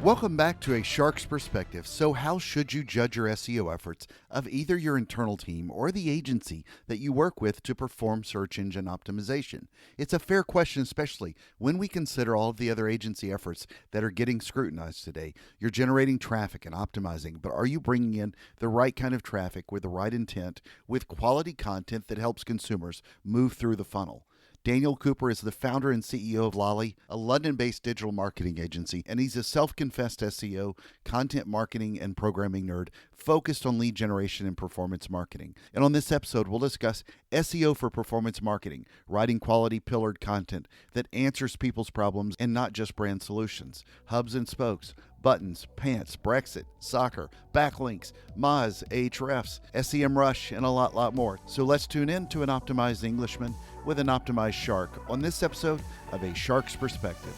Welcome back to A Shark's Perspective. So, how should you judge your SEO efforts of either your internal team or the agency that you work with to perform search engine optimization? It's a fair question, especially when we consider all of the other agency efforts that are getting scrutinized today. You're generating traffic and optimizing, but are you bringing in the right kind of traffic with the right intent, with quality content that helps consumers move through the funnel? Daniel Cooper is the founder and CEO of Lolly, a London-based digital marketing agency, and he's a self-confessed SEO, content marketing, and programming nerd focused on lead generation and performance marketing. And on this episode, we'll discuss SEO for performance marketing, writing quality pillared content that answers people's problems and not just brand solutions, hubs and spokes, buttons, pants, Brexit, soccer, backlinks, Moz, Ahrefs, SEMrush, and a lot more. So let's tune in to an optimized Englishman with an optimized shark on this episode of A Shark's Perspective.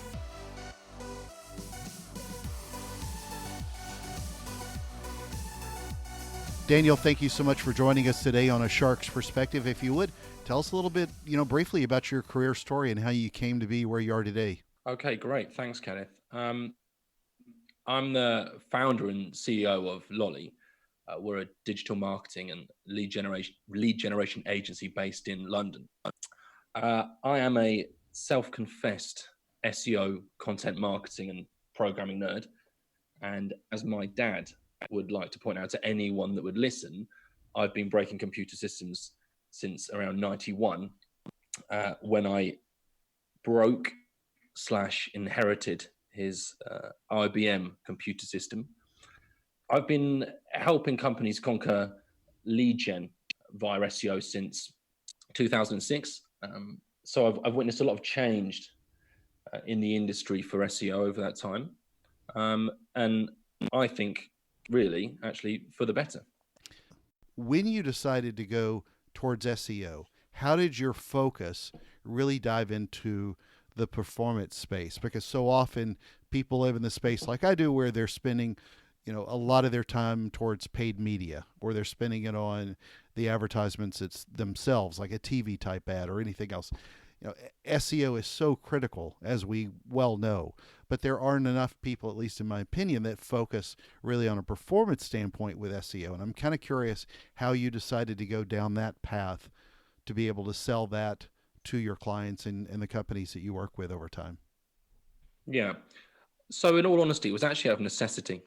Daniel, thank you so much for joining us today on A Shark's Perspective. If you would, tell us a little bit, briefly about your career story and how you came to be where you are today. Okay, great. Thanks, Kenneth. I'm the founder and CEO of Lolly. We're a digital marketing and lead generation agency based in London. I am a self-confessed SEO, content marketing and programming nerd. And as my dad would like to point out to anyone that would listen, I've been breaking computer systems since around 91, when I broke/inherited his IBM computer system. I've been helping companies conquer lead gen via SEO since 2006. So I've witnessed a lot of change in the industry for SEO over that time. And I think really actually for the better. When you decided to go towards SEO, how did your focus really dive into the performance space? Because so often people live in the space like I do where they're spending a lot of their time towards paid media, or they're spending it on the advertisements it's themselves, like a TV type ad or anything else. SEO is so critical, as we well know, but there aren't enough people, at least in my opinion, that focus really on a performance standpoint with SEO. And I'm kind of curious how you decided to go down that path to be able to sell that to your clients and the companies that you work with over time. Yeah. So in all honesty, it was actually out of necessity.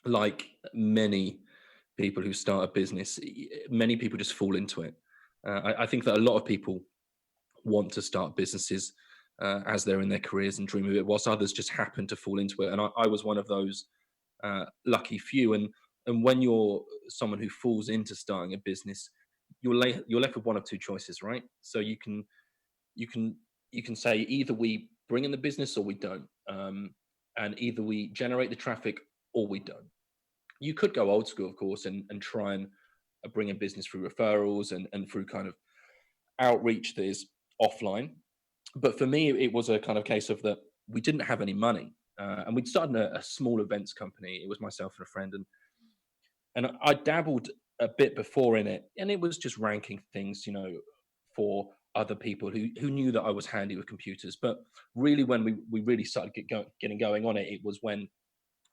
Like many people who start a business, many people just fall into it. I think that a lot of people want to start businesses as they're in their careers and dream of it, whilst others just happen to fall into it. And I was one of those lucky few. And when you're someone who falls into starting a business, you're left with one of two choices, right? So you can say either we bring in the business or we don't, and either we generate the traffic or we don't. You could go old school, of course, and try and bring in business through referrals and through kind of outreach that is offline. But for me, it was a kind of case of that we didn't have any money, and we'd started a small events company. It was myself and a friend, and I dabbled a bit before in it, and it was just ranking things, for other people who knew that I was handy with computers. But really, when we really started getting going on it, it was when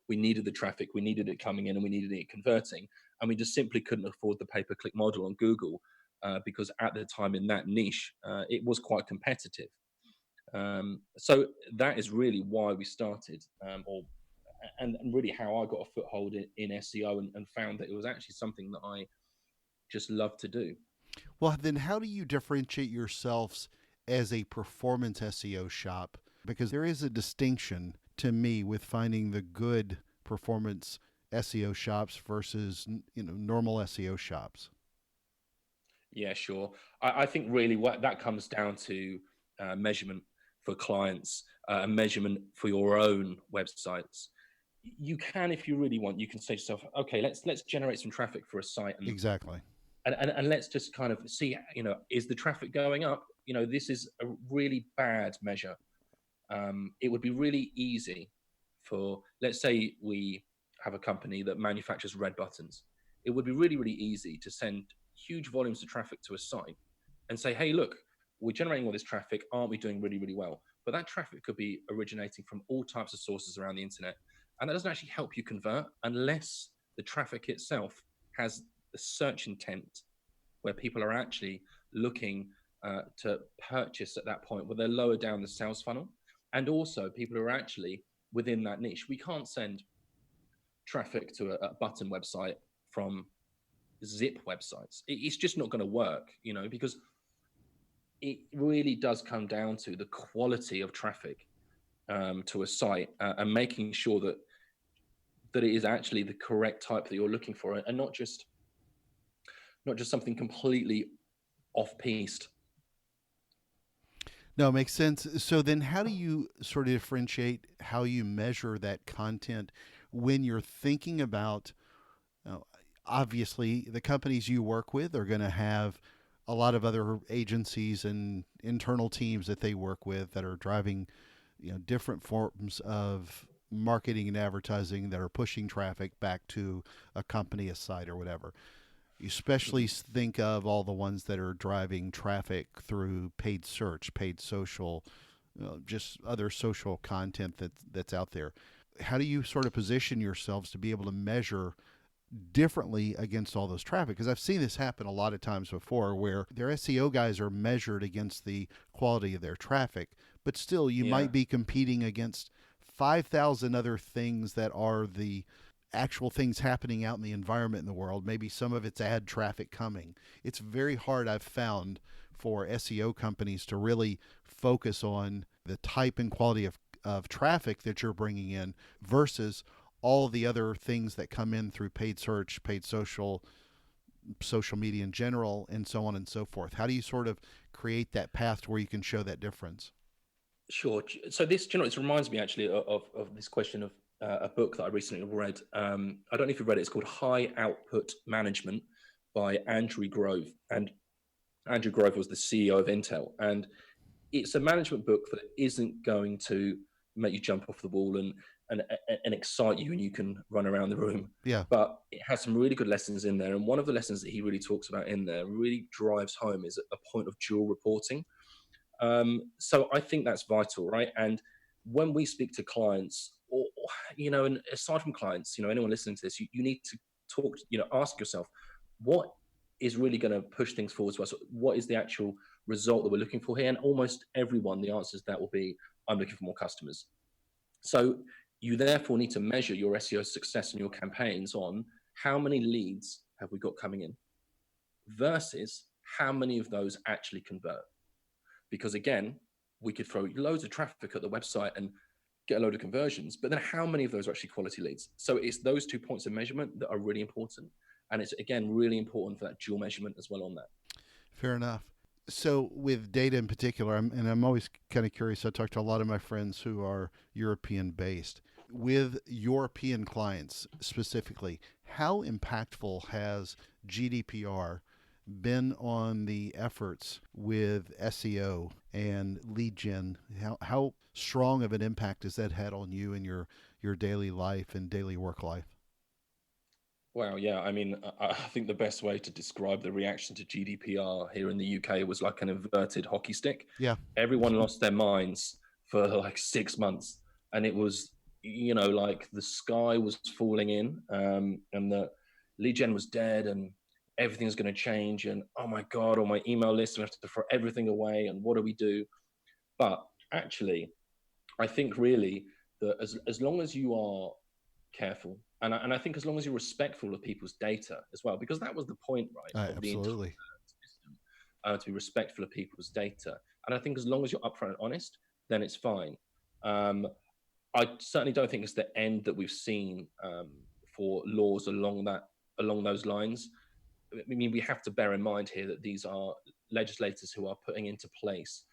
we needed the traffic, we needed it coming in, and we needed it converting, and we just simply couldn't afford the pay-per-click model on Google, because at the time in that niche, it was quite competitive. So that is really why we started, and really how I got a foothold in SEO and found that it was actually something that I just love to do. Well, then how do you differentiate yourselves as a performance SEO shop? Because there is a distinction to me with finding the good performance SEO shops versus normal SEO shops. Yeah, sure. I think really what that comes down to measurement for clients, measurement for your own websites. You can, if you really want, you can say to yourself, okay, let's generate some traffic for a site, Exactly. and let's just kind of see, is the traffic going up? This is a really bad measure. It would be really easy for, let's say we have a company that manufactures red buttons. It would be really, really easy to send huge volumes of traffic to a site and say, hey, look, we're generating all this traffic. Aren't we doing really, really well? But that traffic could be originating from all types of sources around the internet. And that doesn't actually help you convert unless the traffic itself has the search intent where people are actually looking to purchase at that point, where they're lower down the sales funnel. And also people who are actually within that niche. We can't send traffic to a button website from zip websites. It's just not going to work, because it really does come down to the quality of traffic to a site, and making sure that it is actually the correct type that you're looking for, and not just something completely off piste. No, it makes sense. So then how do you sort of differentiate how you measure that content when you're thinking about, uh, obviously, the companies you work with are going to have a lot of other agencies and internal teams that they work with that are driving, different forms of marketing and advertising that are pushing traffic back to a company, a site, or whatever. You especially Mhm. think of all the ones that are driving traffic through paid search, paid social, just other social content that's out there. How do you sort of position yourselves to be able to measure differently against all those traffic? Because I've seen this happen a lot of times before where their SEO guys are measured against the quality of their traffic, but still you Yeah, might be competing against 5,000 other things that are the actual things happening out in the environment in the world. Maybe some of it's ad traffic coming. It's very hard, I've found, for SEO companies to really focus on the type and quality of traffic that you're bringing in versus all the other things that come in through paid search, paid social, social media in general, and so on and so forth. How do you sort of create that path to where you can show that difference? sure. So this, it reminds me actually of this question of a book that I recently read. I don't know if you've read it. It's called High Output Management by Andrew Grove. And Andrew Grove was the CEO of Intel. And it's a management book that isn't going to make you jump off the wall and and excite you and you can run around the room. Yeah, But it has some really good lessons in there. And one of the lessons that he really talks about in there really drives home is a point of dual reporting. So I think that's vital, right? And when we speak to clients, and aside from clients, anyone listening to this, you need to talk, ask yourself, what is really going to push things forward to us? What is the actual result that we're looking for here? And almost everyone, the answers that will be, I'm looking for more customers. So you therefore need to measure your SEO success and your campaigns on how many leads have we got coming in versus how many of those actually convert. Because again, we could throw loads of traffic at the website and get a load of conversions, but then how many of those are actually quality leads? So it's those 2 points of measurement that are really important. And it's again really important for that dual measurement as well on that. fair enough. So with data in particular, I'm always kind of curious. I talk to a lot of my friends who are European based. With European clients specifically, how impactful has GDPR been on the efforts with SEO and lead gen? How strong of an impact has that had on you and your daily life and daily work life? Wow, yeah. I mean, I think the best way to describe the reaction to GDPR here in the UK was like an inverted hockey stick. Yeah, Everyone lost their minds for like 6 months, and it was, like the sky was falling in, and the lead gen was dead, and everything's going to change, and oh my god, on my email list, we have to throw everything away, and what do we do? But actually, I think really that as long as you are careful, and I think as long as you're respectful of people's data as well, because that was the point, right, of the entire absolutely. system, to be respectful of people's data. And I think as long as you're upfront and honest, then it's fine. Um, I certainly don't think it's the end that we've seen for laws along those lines. I mean, we have to bear in mind here that these are legislators who are putting into place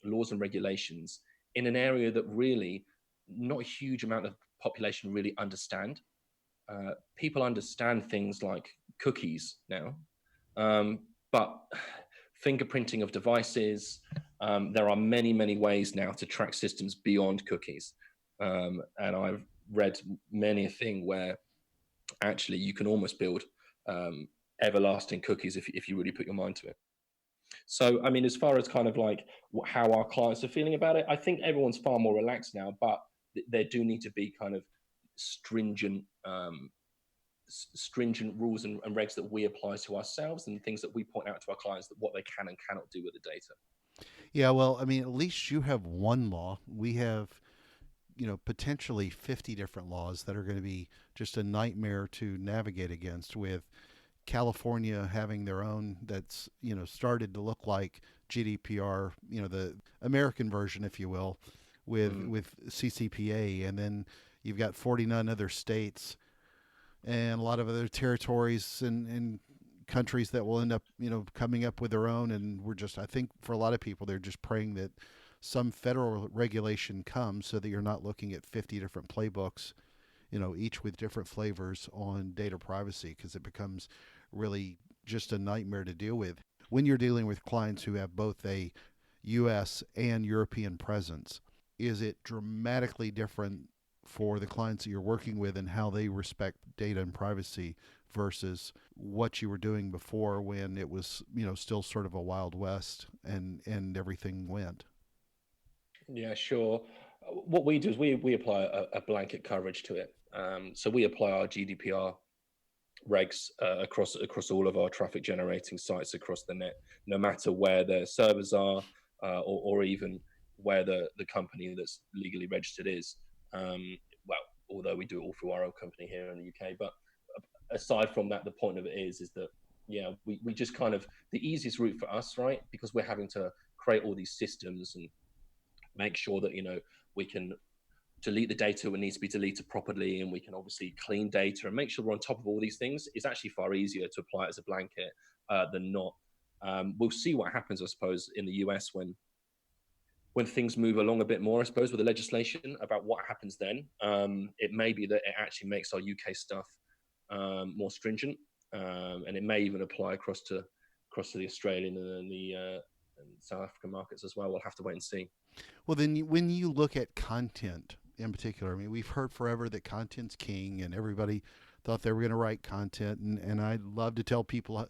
laws and regulations in an area that really not a huge amount of population really understand. People understand things like cookies now, but fingerprinting of devices, there are many, many ways now to track systems beyond cookies. And I've read many a thing where actually you can almost build um, everlasting cookies if you really put your mind to it. So, I mean, as far as kind of like how our clients are feeling about it, I think everyone's far more relaxed now, but there do need to be kind of stringent stringent rules and regs that we apply to ourselves, and things that we point out to our clients that what they can and cannot do with the data. Yeah, well, I mean, at least you have one law. We have, potentially 50 different laws that are going to be just a nightmare to navigate against, with California having their own that's, started to look like GDPR, the American version, if you will, with CCPA. And then you've got 49 other states and a lot of other territories and countries that will end up, coming up with their own. And I think for a lot of people, they're just praying that some federal regulation comes so that you're not looking at 50 different playbooks, each with different flavors on data privacy, because it becomes really just a nightmare to deal with when you're dealing with clients who have both a US and European presence. Is it dramatically different for the clients that you're working with and how they respect data and privacy versus what you were doing before, when it was, still sort of a wild west and everything went? Yeah, sure. What we do is we apply a blanket coverage to it. So we apply our GDPR regs across all of our traffic generating sites across the net, no matter where their servers are, or even where the company that's legally registered is. Well, although we do it all through our own company here in the UK, but aside from that, the point of it is that, yeah, we just kind of, the easiest route for us, right? Because we're having to create all these systems and make sure that, we can delete the data when it needs to be deleted properly, and we can obviously clean data and make sure we're on top of all these things. It's actually far easier to apply it as a blanket than not. We'll see what happens, I suppose, in the US when things move along a bit more, I suppose, with the legislation about what happens then. It may be that it actually makes our UK stuff more stringent, and it may even apply across to the Australian and the and South African markets as well. We'll have to wait and see. Well, then when you look at content in particular, I mean, we've heard forever that content's king, and everybody thought they were going to write content. And I love to tell people,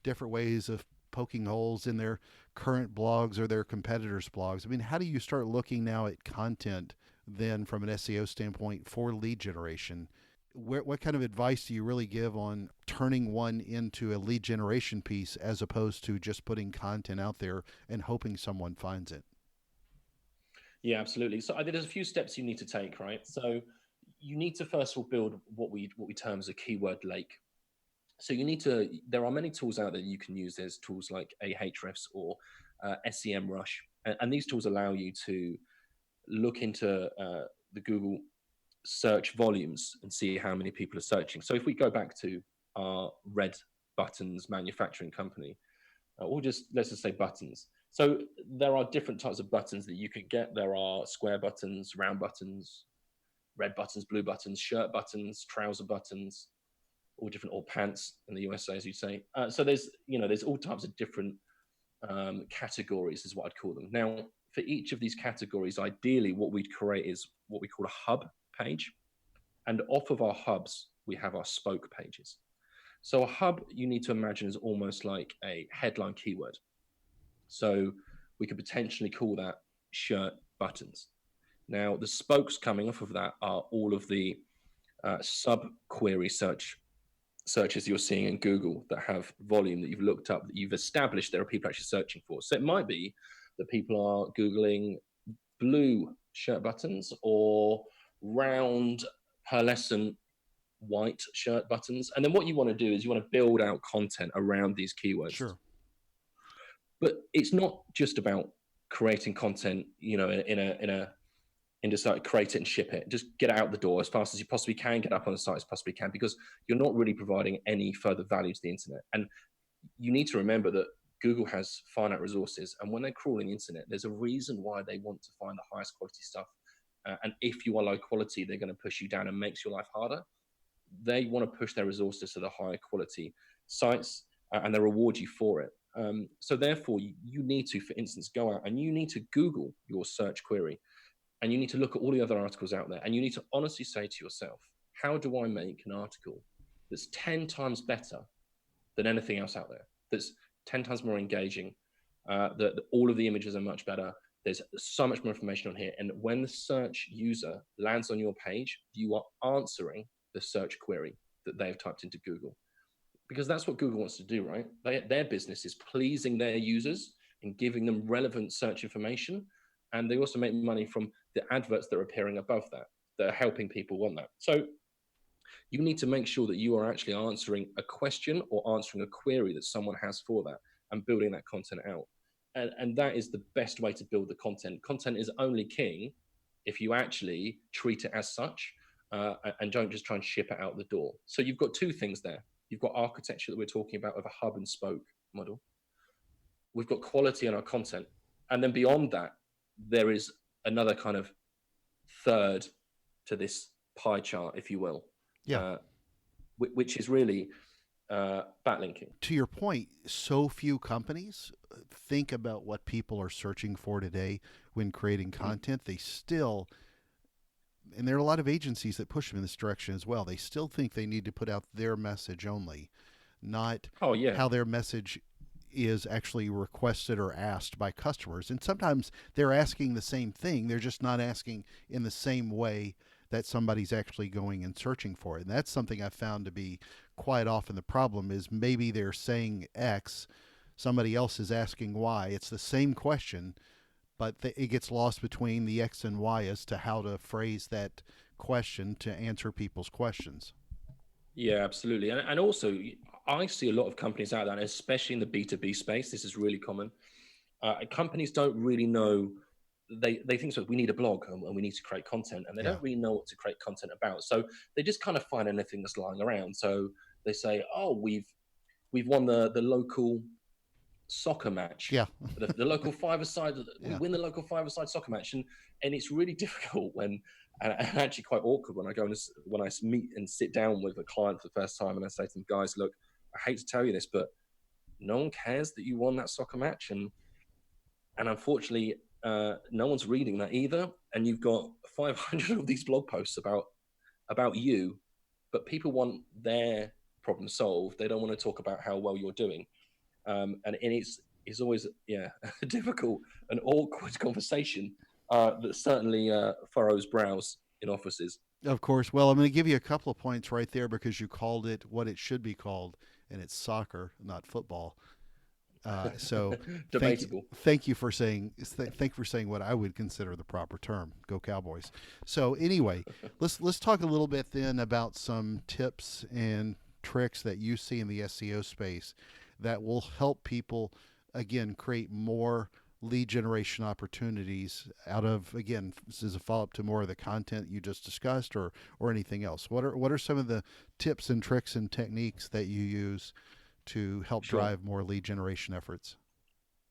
different ways of poking holes in their current blogs or their competitors' blogs. I mean, how do you start looking now at content then from an SEO standpoint for lead generation? What kind of advice do you really give on turning one into a lead generation piece as opposed to just putting content out there and hoping someone finds it? Yeah, absolutely. So there's a few steps you need to take, right? So you need to first of all build what we term as a keyword lake. So there are many tools out there that you can use. There's tools like Ahrefs or SEMrush, and these tools allow you to look into the Google search volumes and see how many people are searching. So if we go back to our red buttons manufacturing company, let's just say buttons. So there are different types of buttons that you could get. There are square buttons, round buttons, red buttons, blue buttons, shirt buttons, trouser buttons, all different, or pants in the USA, as you say. So there's all types of different categories, is what I'd call them. Now, for each of these categories, ideally, what we'd create is what we call a hub page, and off of our hubs, we have our spoke pages. So a hub, you need to imagine, is almost like a headline keyword. So we could potentially call that shirt buttons. Now, the spokes coming off of that are all of the sub-query searches you're seeing in Google that have volume that you've looked up, that you've established there are people actually searching for. So it might be that people are Googling blue shirt buttons or round pearlescent white shirt buttons. And then what you want to do is you want to build out content around these keywords. Sure. But it's not just about creating content, in the site, create it and ship it. Just get it out the door as fast as you possibly can, get up on the site as possibly can, because you're not really providing any further value to the internet. And you need to remember that Google has finite resources, and when they're crawling the internet, there's a reason why they want to find the highest quality stuff. And if you are low quality, they're going to push you down and makes your life harder. They want to push their resources to the higher quality sites, and they reward you for it. So therefore, you need to, for instance, go out and you need to Google your search query, and you need to look at all the other articles out there, and you need to honestly say to yourself, how do I make an article that's 10 times better than anything else out there, that's 10 times more engaging, that all of the images are much better, There's so much more information on here. And when the search user lands on your page, you are answering the search query that they have typed into Google. Because that's what Google wants to do, right? Their business is pleasing their users and giving them relevant search information. And they also make money from the adverts that are appearing above that are helping people want that. So you need to make sure that you are actually answering a question or answering a query that someone has for that and building that content out. And that is the best way to build the content. Content is only king if you actually treat it as such, and don't just try and ship it out the door. So you've got two things there. You've got architecture that we're talking about of a hub and spoke model. We've got quality in our content. And then beyond that, there is another kind of third to this pie chart, if you will, Yeah. Which is really backlinking. To your point, so few companies think about what people are searching for today when creating content. They still, and there are a lot of agencies that push them in this direction as well. They still think they need to put out their message only, not how their message is actually requested or asked by customers. And sometimes they're asking the same thing, they're just not asking in the same way that somebody's actually going and searching for it. And that's something I've found to be quite often the problem is maybe they're saying X, somebody else is asking Y. It's the same question, but it gets lost between the X and Y as to how to phrase that question to answer people's questions. Yeah, absolutely. And also, I see a lot of companies out there, especially in the B2B space. This is really common. Companies don't really know. They think so. We need a blog and we need to create content, and they don't really know what to create content about. So they just kind of find anything that's lying around. So they say, "Oh, we've won the local soccer match. Yeah. the local five-a-side. We win the local five-a-side soccer match," and it's really difficult and actually quite awkward when I meet and sit down with a client for the first time, and I say to them, "Guys, look, I hate to tell you this, but no one cares that you won that soccer match, and unfortunately, no one's reading that either. And you've got 500 of these blog posts about you, but people want their problem solved. They don't want to talk about how well you're doing." And it's always a difficult and awkward conversation that certainly furrows brows in offices. Of course. Well, I'm going to give you a couple of points right there because you called it what it should be called, and it's soccer, not football. So debatable. Thank you for saying what I would consider the proper term. Go Cowboys. So anyway, let's talk a little bit then about some tips and tricks that you see in the SEO space that will help people again create more lead generation opportunities out of, again, this is a follow-up to more of the content you just discussed or anything else. What are some of the tips and tricks and techniques that you use to help drive more lead generation efforts?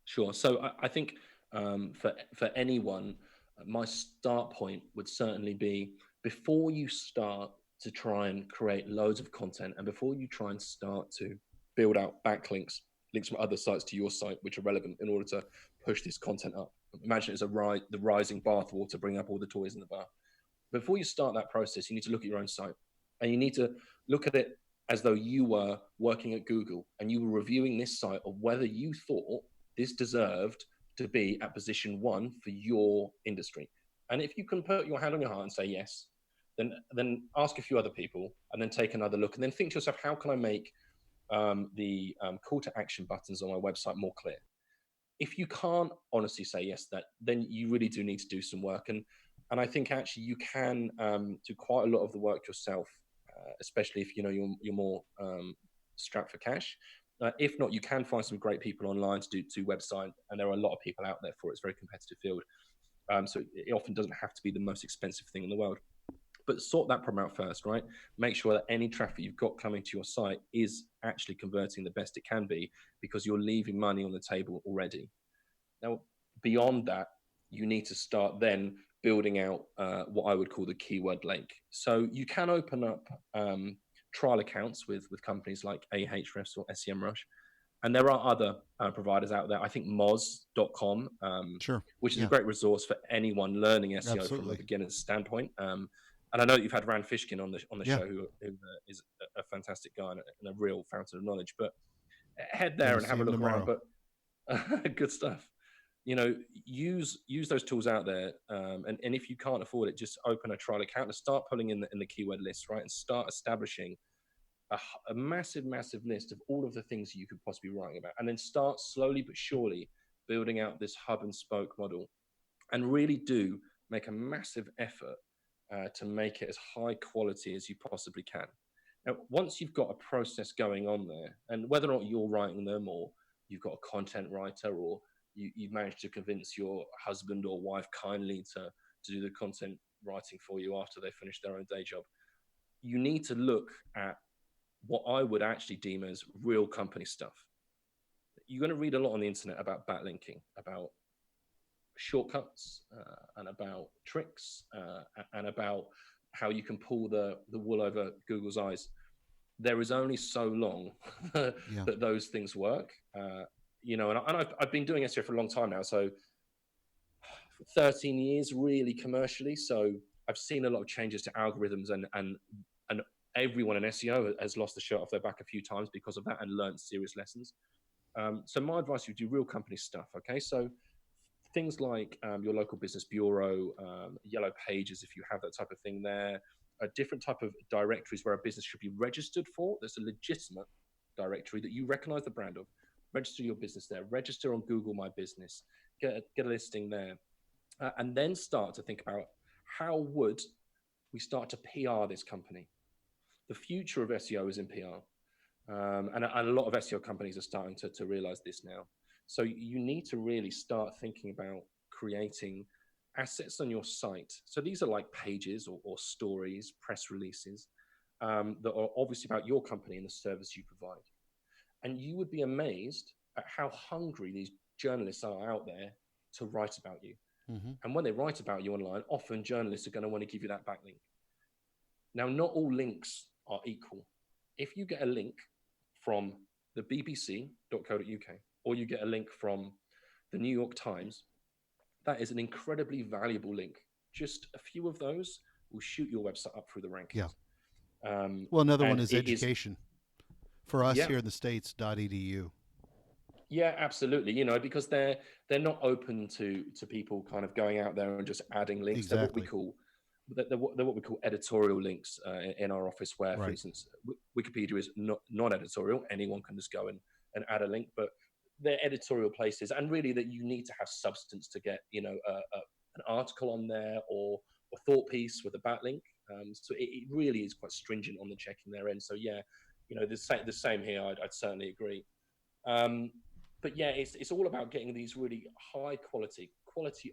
Sure. So I think for anyone, my start point would certainly be before you start to try and create loads of content, and before you try and start to build out backlinks, links from other sites to your site, which are relevant in order to push this content up. Imagine it's the rising bathwater, bring up all the toys in the bath. Before you start that process, you need to look at your own site, and you need to look at it as though you were working at Google and you were reviewing this site of whether you thought this deserved to be at position 1 for your industry. And if you can put your hand on your heart and say yes, then ask a few other people and then take another look and then think to yourself, how can I make the call to action buttons on my website more clear? If you can't honestly say yes to that, then you really do need to do some work. And I think actually you can do quite a lot of the work yourself, especially if you're more strapped for cash. If not, you can find some great people online to do website, and there are a lot of people out there for it. It's a very competitive field. So it often doesn't have to be the most expensive thing in the world. But sort that problem out first, right? Make sure that any traffic you've got coming to your site is actually converting the best it can be, because you're leaving money on the table already. Now, beyond that, you need to start then building out what I would call the keyword lake. So you can open up trial accounts with companies like Ahrefs or SEMrush. And there are other providers out there. I think moz.com, which is a great resource for anyone learning SEO from a beginner's standpoint. And I know you've had Rand Fishkin on the show, who is a fantastic guy and a real fountain of knowledge. But head there and have a look around. But good stuff. use those tools out there, and if you can't afford it, just open a trial account and start pulling in the keyword list, right, and start establishing a massive list of all of the things you could possibly be writing about, and then start slowly but surely building out this hub and spoke model, and really do make a massive effort to make it as high quality as you possibly can. Now, once you've got a process going on there, and whether or not you're writing them, or you've got a content writer, or you've managed to convince your husband or wife kindly to do the content writing for you after they finish their own day job, you need to look at what I would actually deem as real company stuff. You're going to read a lot on the internet about backlinking, about shortcuts, and about tricks, and about how you can pull the wool over Google's eyes. There is only so long that those things work. And I've been doing SEO for a long time now, so 13 years really commercially. So I've seen a lot of changes to algorithms, and everyone in SEO has lost the shirt off their back a few times because of that and learned serious lessons. So my advice would do real company stuff. Okay, so things like your local business bureau, yellow pages, if you have that type of thing there, a different type of directories where a business should be registered for. There's a legitimate directory that you recognize the brand of. Register your business there. Register on Google My Business. Get a listing there. And then start to think about how would we start to PR this company. The future of SEO is in PR. And a lot of SEO companies are starting to realize this now. So you need to really start thinking about creating assets on your site. So these are like pages or stories, press releases, that are obviously about your company and the service you provide. And you would be amazed at how hungry these journalists are out there to write about you. Mm-hmm. And when they write about you online, often journalists are going to want to give you that backlink. Now, not all links are equal. If you get a link from the bbc.co.uk, or you get a link from the New York Times, that is an incredibly valuable link. Just a few of those will shoot your website up through the rankings. Yeah. Well, another one is education. For us here in the States, .edu. Yeah, absolutely. Because they're not open to people kind of going out there and just adding links. Exactly. They're what we call editorial links in our office, where, for instance, Wikipedia is not non-editorial. Anyone can just go and add a link, but they're editorial places, and really that you need to have substance to get, an article on there or a thought piece with a backlink. So it really is quite stringent on the checking their end. So yeah, the same here. I'd certainly agree. But yeah, it's all about getting these really high quality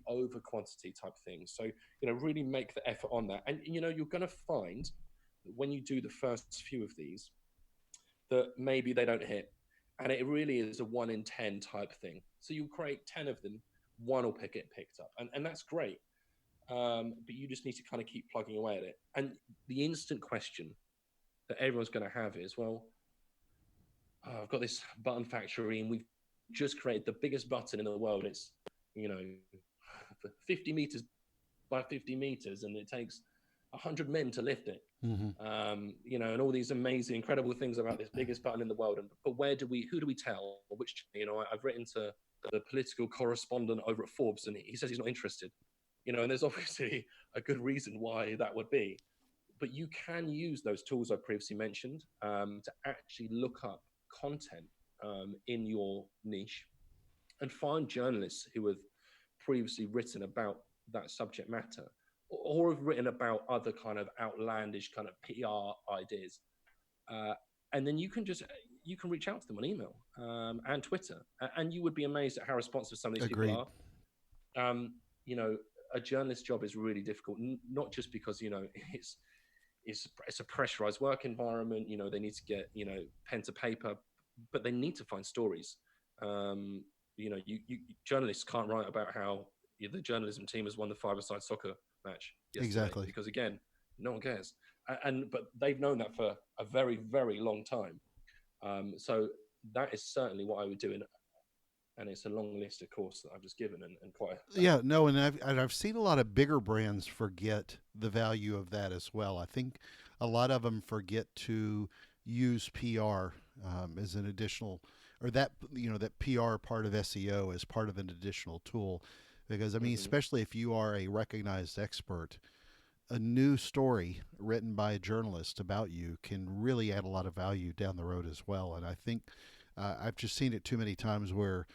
over quantity type things. So, really make the effort on that. And, you're going to find that when you do the first few of these, that maybe they don't hit. And it really is a 1 in 10 type thing. So you create 10 of them, one will get picked up. And that's great. But you just need to kind of keep plugging away at it. And the instant question that everyone's going to have is, well, I've got this button factory and we've just created the biggest button in the world. It's, 50 meters by 50 meters, and it takes 100 men to lift it. Mm-hmm. And all these amazing, incredible things about this biggest button in the world. But who do we tell? Which, I've written to the political correspondent over at Forbes, and he says he's not interested. And there's obviously a good reason why that would be. But you can use those tools I previously mentioned to actually look up content in your niche and find journalists who have previously written about that subject matter, or have written about other kind of outlandish kind of PR ideas. And then you can reach out to them on email and Twitter, and you would be amazed at how responsive some of these people are. A journalist's job is really difficult, not just because, it's a pressurized work environment. They need to get, pen to paper, but they need to find stories. Journalists can't write about how the journalism team has won the five-a-side soccer match yesterday. Exactly. Because again, no one cares. But they've known that for a very, very long time. So that is certainly what I would do. And it's a long list, of course, that I've just given, and quite. And I've seen a lot of bigger brands forget the value of that as well. I think a lot of them forget to use PR as an additional or that that PR part of SEO as part of an additional tool, because I mean, Hmm. especially if you are a recognized expert, a new story written by a journalist about you can really add a lot of value down the road as well. And I think I've just seen it too many times where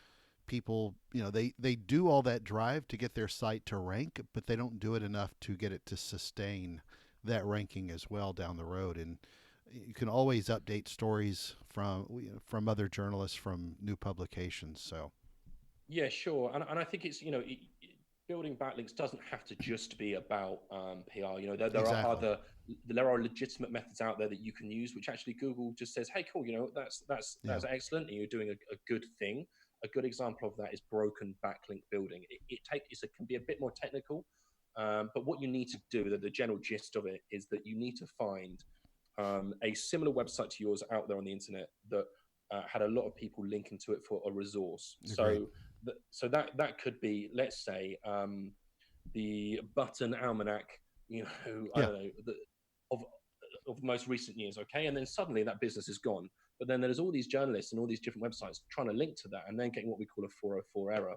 people, they do all that drive to get their site to rank, but they don't do it enough to get it to sustain that ranking as well down the road. And you can always update stories from other journalists, from new publications. So Yeah, sure. And I think it's, building backlinks doesn't have to just be about PR. There are exactly. there are legitimate methods out there that you can use, which actually Google just says, hey, cool, Yeah. that's excellent, and you're doing a good thing. A good example of that is broken backlink building. It can be a bit more technical, but what you need to do, the general gist of it, is that you need to find a similar website to yours out there on the internet that had a lot of people linking to it for a resource. Agreed. So that could be, let's say, the Button Almanac, I Yeah. don't know, of of most recent years, okay, and then suddenly that business is gone. But then there's all these journalists and all these different websites trying to link to that, and then getting what we call a 404 error.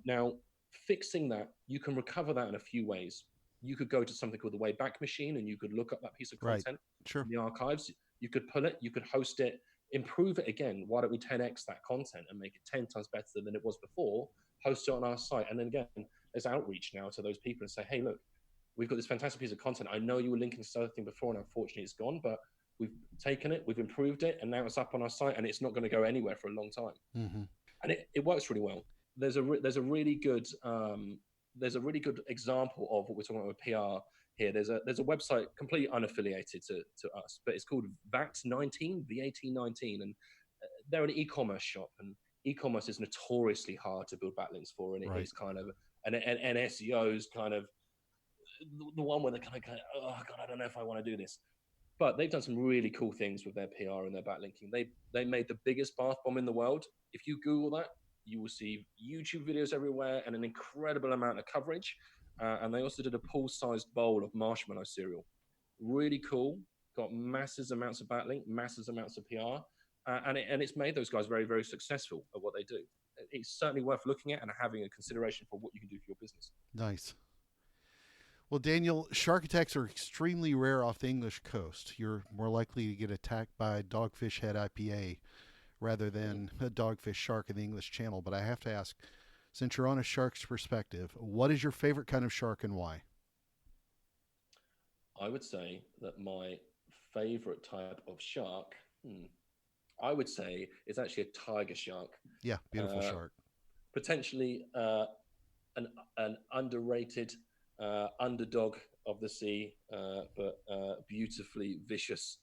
Now, fixing that, you can recover that in a few ways. You could go to something called the Wayback Machine, and you could look up that piece of Right. content Sure. in the archives. You could pull it, you could host it, improve it again. Why don't we 10x that content and make it 10 times better than it was before? Host it on our site, and then again, there's outreach now to those people and say, hey, look, we've got this fantastic piece of content. I know you were linking to something before, and unfortunately, it's gone, but we've taken it, we've improved it, and now it's up on our site, and it's not going to go anywhere for a long time. Mm-hmm. And it works really well. There's a really good example of what we're talking about with PR here. There's a website completely unaffiliated to us, but it's called VAT19, and they're an e-commerce shop, and e-commerce is notoriously hard to build backlinks for, and it Right. is kind of and SEO is kind of the one where they're kind of oh god, I don't know if I want to do this. But they've done some really cool things with their PR and their backlinking. They made the biggest bath bomb in the world. If you Google that, you will see YouTube videos everywhere and an incredible amount of coverage. And they also did a pool-sized bowl of marshmallow cereal. Really cool. Got massive amounts of backlink, massive amounts of PR, and it's made those guys very, very successful at what they do. It's certainly worth looking at and having a consideration for what you can do for your business. Nice. Well, Daniel, shark attacks are extremely rare off the English coast. You're more likely to get attacked by a dogfish head IPA rather than a dogfish shark in the English Channel. But I have to ask, since you're on a shark's perspective, what is your favorite kind of shark and why? I would say that my favorite type of shark, I would say, is actually a tiger shark. Yeah, beautiful Uh, shark. Potentially an underrated underdog of the sea, but beautifully vicious.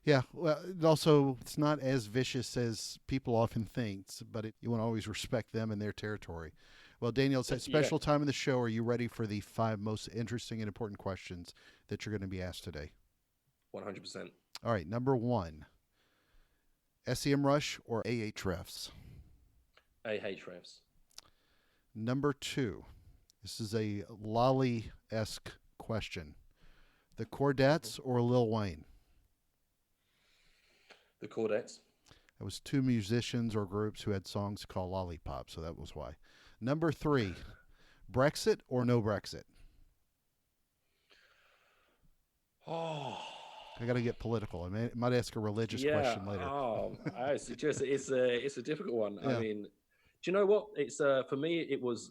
Yeah, well, it's not as vicious as people often think, but you want to always respect them and their territory. Well, Daniel, it's that Yeah, special time in the show. Are you ready for the 5 most interesting and important questions that you're going to be asked today? 100%. All right, number 1, SEMrush or Ahrefs? Ahrefs. Number 2, this is a Lolly-esque question. The Chordettes or Lil Wayne? The Chordettes. It was 2 musicians or groups who had songs called Lollipop, so that was why. Number 3, Brexit or no Brexit? Oh, I got to get political. Might ask a religious yeah. question later. Oh, it's a difficult one. I Yeah. mean, do you know what? It's for me, it was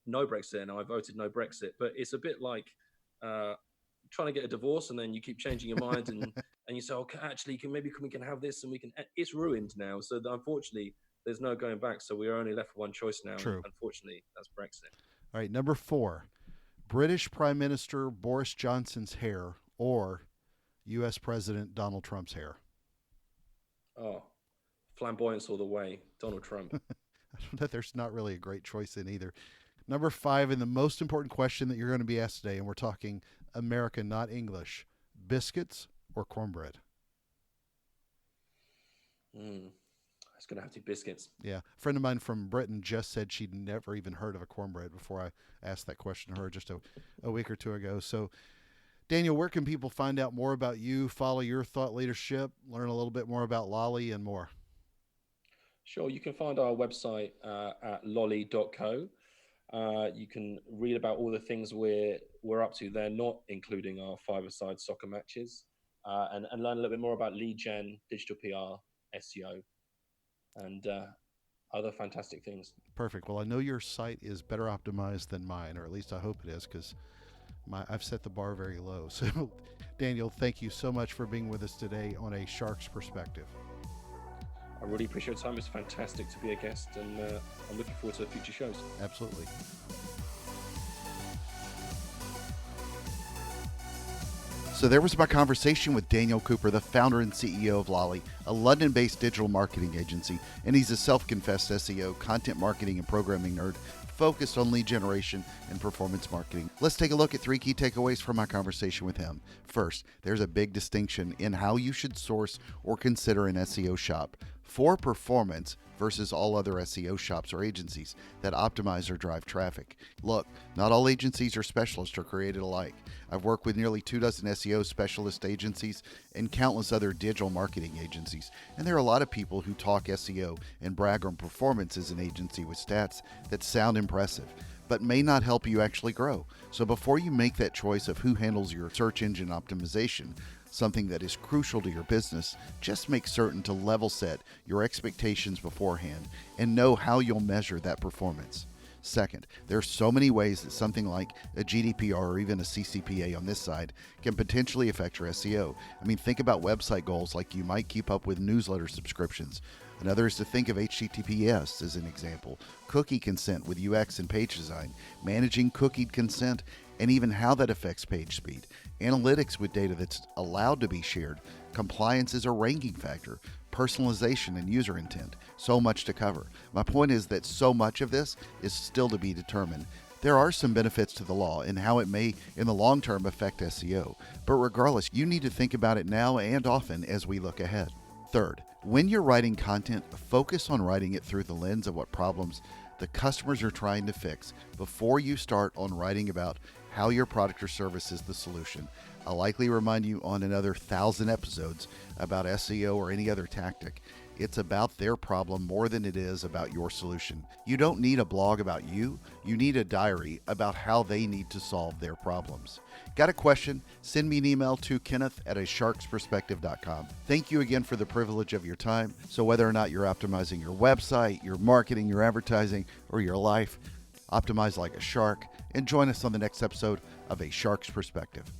no Brexit, and I voted no Brexit. But it's a bit like trying to get a divorce, and then you keep changing your mind, and you say, "Okay, actually, we can have this, and we can." It's ruined now, so unfortunately, there's no going back. So we are only left with one choice now, and True. unfortunately, that's Brexit. All right, number 4, British Prime Minister Boris Johnson's hair or U.S. President Donald Trump's hair? Oh, flamboyance all the way, Donald Trump. I don't know. There's not really a great choice in either. Number 5, and the most important question that you're going to be asked today, and we're talking American, not English: biscuits or cornbread? Mm, it's gonna have to be biscuits. Yeah. A friend of mine from Britain just said she'd never even heard of a cornbread before I asked that question to her just a week or two ago. So, Daniel, where can people find out more about you, follow your thought leadership, learn a little bit more about Lolly and more? Sure, you can find our website at lolly.co. You can read about all the things we're up to there, not including our five-a-side soccer matches, and learn a little bit more about lead gen, digital PR, SEO, and other fantastic things. Perfect. Well, I know your site is better optimized than mine, or at least I hope it is, because I've set the bar very low. So, Daniel, thank you so much for being with us today on A Shark's Perspective. I really appreciate your time. It's fantastic to be a guest, and I'm looking forward to future shows. Absolutely. So there was my conversation with Daniel Cooper, the founder and CEO of Lolly, a London-based digital marketing agency, and he's a self-confessed SEO, content marketing, and programming nerd focused on lead generation and performance marketing. Let's take a look at 3 key takeaways from my conversation with him. First, there's a big distinction in how you should source or consider an SEO shop for performance versus all other SEO shops or agencies that optimize or drive traffic. Look, not all agencies or specialists are created alike. I've worked with nearly 24 SEO specialist agencies and countless other digital marketing agencies, and there are a lot of people who talk SEO and brag on performance as an agency with stats that sound impressive, but may not help you actually grow. So before you make that choice of who handles your search engine optimization, something that is crucial to your business, just make certain to level set your expectations beforehand and know how you'll measure that performance. Second, there are so many ways that something like a GDPR or even a CCPA on this side can potentially affect your SEO. I mean, think about website goals like you might keep up with newsletter subscriptions. Another is to think of HTTPS as an example, cookie consent with UX and page design, managing cookied consent, and even how that affects page speed. Analytics with data that's allowed to be shared. Compliance is a ranking factor. Personalization and user intent. So much to cover. My point is that so much of this is still to be determined. There are some benefits to the law and how it may, in the long term, affect SEO. But regardless, you need to think about it now and often as we look ahead. Third, when you're writing content, focus on writing it through the lens of what problems the customers are trying to fix before you start on writing about how your product or service is the solution. I'll likely remind you on another 1,000 episodes about SEO or any other tactic. It's about their problem more than it is about your solution. You don't need a blog about you. You need a diary about how they need to solve their problems. Got a question? Send me an email to kenneth@asharksperspective.com. Thank you again for the privilege of your time. So whether or not you're optimizing your website, your marketing, your advertising, or your life, optimize like a shark and join us on the next episode of A Shark's Perspective.